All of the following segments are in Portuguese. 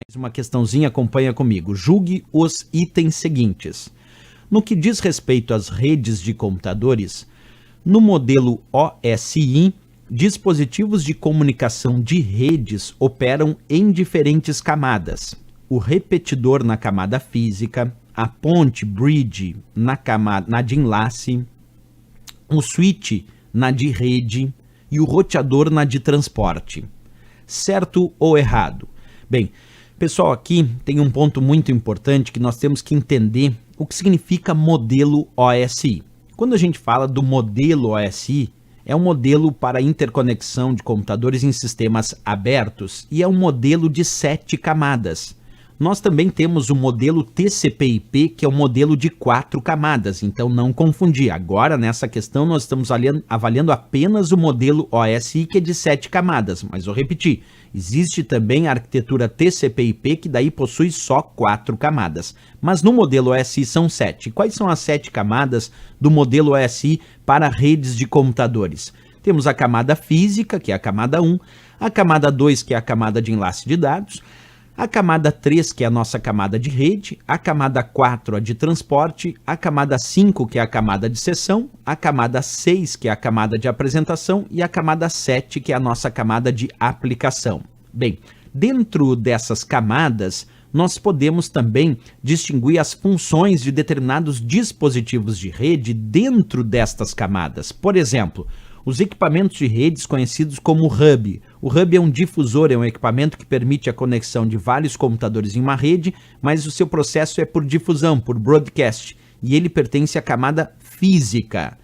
Mais uma questãozinha, acompanha comigo. Julgue os itens seguintes. No que diz respeito às redes de computadores, no modelo OSI, dispositivos de comunicação de redes operam em diferentes camadas. O repetidor na camada física, a ponte bridge na de enlace, o switch na de rede e o roteador na de transporte. Certo ou errado? Bem, pessoal, aqui tem um ponto muito importante que nós temos que entender o que significa modelo OSI. Quando a gente fala do modelo OSI, é um modelo para interconexão de computadores em sistemas abertos e é um modelo de 7 camadas. Nós também temos o modelo TCP/IP, que é um modelo de 4 camadas, então não confundir. Agora, nessa questão, nós estamos avaliando apenas o modelo OSI, que é de 7 camadas, mas vou repetir, existe também a arquitetura TCP/IP, que daí possui só 4 camadas, mas no modelo OSI são 7. Quais são as 7 camadas do modelo OSI para redes de computadores? Temos a camada física, que é a camada 1, a camada 2, que é a camada de enlace de dados, a camada 3, que é a nossa camada de rede, a camada 4, a de transporte, a camada 5, que é a camada de sessão, a camada 6, que é a camada de apresentação, e a camada 7, que é a nossa camada de aplicação. Bem, dentro dessas camadas, nós podemos também distinguir as funções de determinados dispositivos de rede dentro destas camadas. Por exemplo, os equipamentos de redes conhecidos como hub. O hub é um difusor, é um equipamento que permite a conexão de vários computadores em uma rede, mas o seu processo é por difusão, por broadcast, e ele pertence à camada física.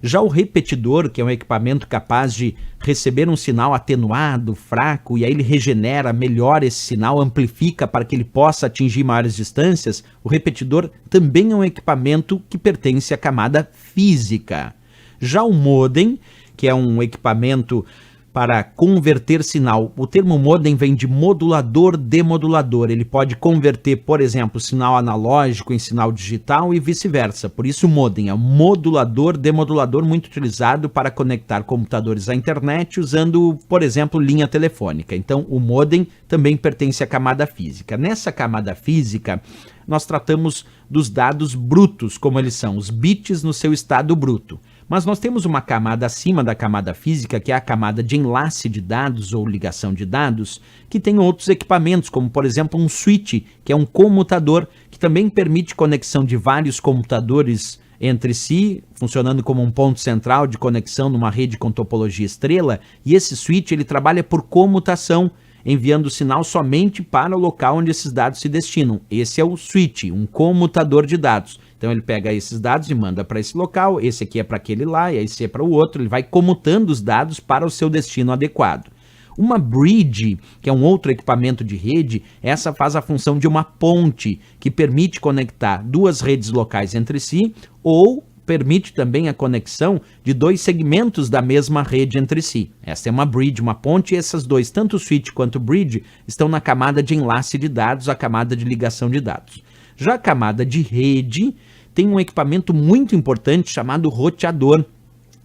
Já o repetidor, que é um equipamento capaz de receber um sinal atenuado, fraco, e aí ele regenera melhor esse sinal, amplifica para que ele possa atingir maiores distâncias, o repetidor também é um equipamento que pertence à camada física. Já o modem, que é um equipamento para converter sinal. O termo modem vem de modulador-demodulador. Ele pode converter, por exemplo, sinal analógico em sinal digital e vice-versa. Por isso o modem é um modulador-demodulador muito utilizado para conectar computadores à internet usando, por exemplo, linha telefônica. Então o modem também pertence à camada física. Nessa camada física, nós tratamos dos dados brutos, como eles são, os bits no seu estado bruto. Mas nós temos uma camada acima da camada física, que é a camada de enlace de dados ou ligação de dados, que tem outros equipamentos, como por exemplo um switch, que é um comutador, que também permite conexão de vários computadores entre si, funcionando como um ponto central de conexão numa rede com topologia estrela, e esse switch ele trabalha por comutação, enviando o sinal somente para o local onde esses dados se destinam. Esse é o switch, um comutador de dados. Então ele pega esses dados e manda para esse local, esse aqui é para aquele lá, e esse é para o outro, ele vai comutando os dados para o seu destino adequado. Uma bridge, que é um outro equipamento de rede, essa faz a função de uma ponte, que permite conectar duas redes locais entre si, ou permite também a conexão de dois segmentos da mesma rede entre si. Essa é uma bridge, uma ponte, e essas dois, tanto o switch quanto o bridge, estão na camada de enlace de dados, a camada de ligação de dados. Já a camada de rede tem um equipamento muito importante chamado roteador,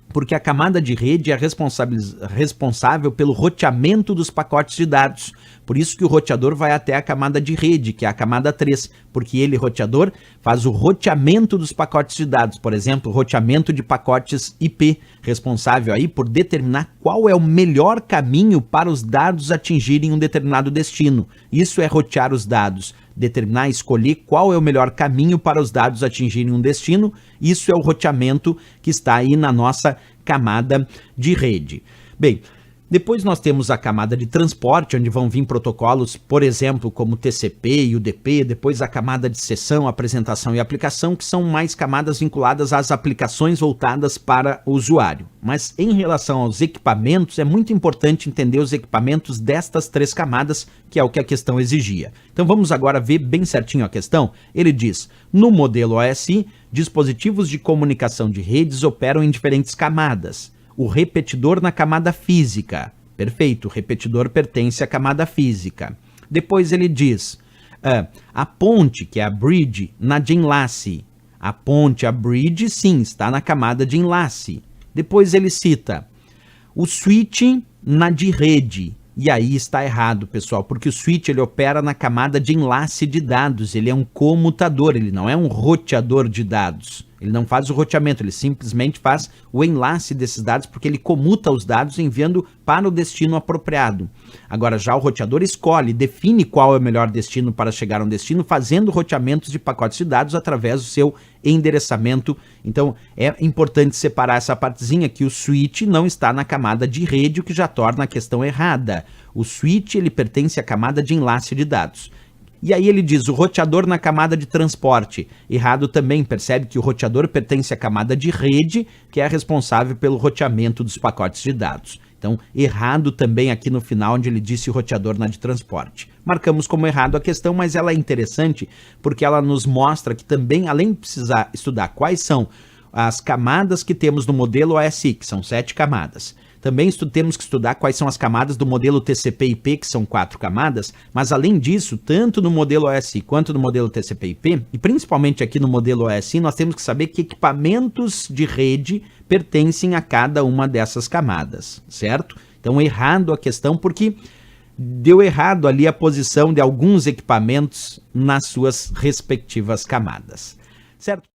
porque a camada de rede é responsável pelo roteamento dos pacotes de dados. Por isso que o roteador vai até a camada de rede, que é a camada 3, porque ele, roteador, faz o roteamento dos pacotes de dados. Por exemplo, o roteamento de pacotes IP, responsável aí por determinar qual é o melhor caminho para os dados atingirem um determinado destino. Isso é rotear os dados. Determinar, escolher qual é o melhor caminho para os dados atingirem um destino, isso é o roteamento que está aí na nossa camada de rede. Bem, depois nós temos a camada de transporte, onde vão vir protocolos, por exemplo, como TCP e UDP, depois a camada de sessão, apresentação e aplicação, que são mais camadas vinculadas às aplicações voltadas para o usuário. Mas em relação aos equipamentos, é muito importante entender os equipamentos destas 3 camadas, que é o que a questão exigia. Então vamos agora ver bem certinho a questão. Ele diz, no modelo OSI, dispositivos de comunicação de redes operam em diferentes camadas. O repetidor na camada física. Perfeito, o repetidor pertence à camada física. Depois ele diz, a ponte, que é a bridge, na de enlace. A ponte, a bridge, sim, está na camada de enlace. Depois ele cita o switch na de rede. E aí está errado, pessoal, porque o switch ele opera na camada de enlace de dados, ele é um comutador, ele não é um roteador de dados. Ele não faz o roteamento, ele simplesmente faz o enlace desses dados, porque ele comuta os dados enviando para o destino apropriado. Agora, já o roteador escolhe, define qual é o melhor destino para chegar a um destino, fazendo roteamentos de pacotes de dados através do seu endereçamento. Então, é importante separar essa partezinha que o switch não está na camada de rede, o que já torna a questão errada. O switch, ele pertence à camada de enlace de dados. E aí ele diz, o roteador na camada de transporte. Errado também, percebe que o roteador pertence à camada de rede, que é a responsável pelo roteamento dos pacotes de dados. Então, errado também aqui no final, onde ele disse roteador na de transporte. Marcamos como errado a questão, mas ela é interessante porque ela nos mostra que também, além de precisar estudar quais são as camadas que temos no modelo OSI, que são 7 camadas, também temos que estudar quais são as camadas do modelo TCP/IP, que são 4 camadas, mas além disso, tanto no modelo OSI quanto no modelo TCP/IP, e principalmente aqui no modelo OSI, nós temos que saber que equipamentos de rede pertencem a cada uma dessas camadas, certo? Então, errado a questão porque deu errado ali a posição de alguns equipamentos nas suas respectivas camadas, certo?